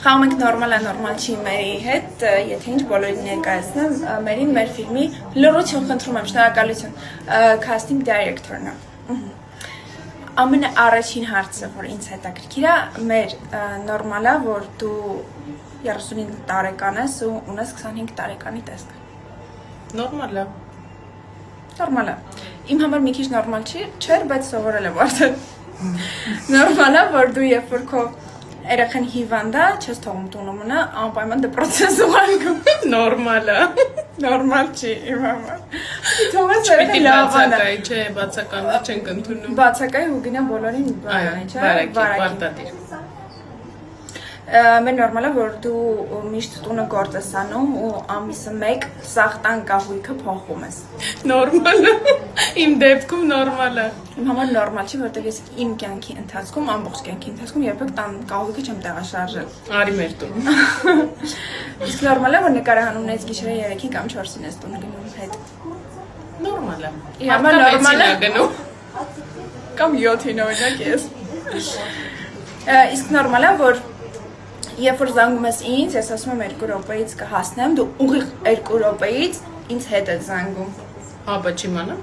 Խաղում ենք նորմալ անորմալ չի մերի հետ, եթե ինչ բոլորին ներկայացնեմ, մերին մեր ֆիլմի լրություն խնդրում եմ, շնորհակալություն, casting director-ն է։ Ամենաառաջին հարցը, որ ինձ հետաքրքիր է, մեր նորմալ է, որ դու 35 տարեկան ես ու ունես 25 տարեկանի տեսք։ Նորմալ է։ Նորմալ է։ Իմ համար մի քիչ նորմալ չէր, բայց սովորել եմ արդեն։ Նորմալ է, որ դու երբ որ քո երեխան հիվանդ է, չես թողում տունը մնա, անպայման դպրոցես ուղարկում։ Նորմալ է։ Նորմալ չի իմ համար։ Թողես երեխան լավ է։ Բացակայ չէ, բացականներ չենք ընդունում։ Բացակայ ու գնա բոլորին բանանի, չէ՞։ Վարակի։ Մեր նորմալ է, որ դու միշտ տունը գործ ես անում ու ամիսը մեկ սաղ տան կահույքը փոխում ես։ Նորմալ է։ Իմ դեպքում նորմալ է։ Իմ համար նորմալ չի, որտեղ ես իմ կյանքի ընթացքում, ամբողջ կյանքի ընթացքում երբեք տան կահույքը չեմ տեղաշարժել։ Արի մեր տուն։ Իսկ նորմալ է, որ նկարահանումներից գիշերը 3-ին կամ 4-ին ես տուն գնում հետ։ Նորմալ է։ Իմ համար նորմալ է գնում։ Կամ 7-ին օրինակ ես։ Իսկ նորմալ է, որ երբ որ զանգում ես ինձ, ես ասում եմ 2 րոպեից կհասնեմ, դու ուղիղ 2 րոպեից ինձ հետ ես զանգում։ Հա, բայց չիմանամ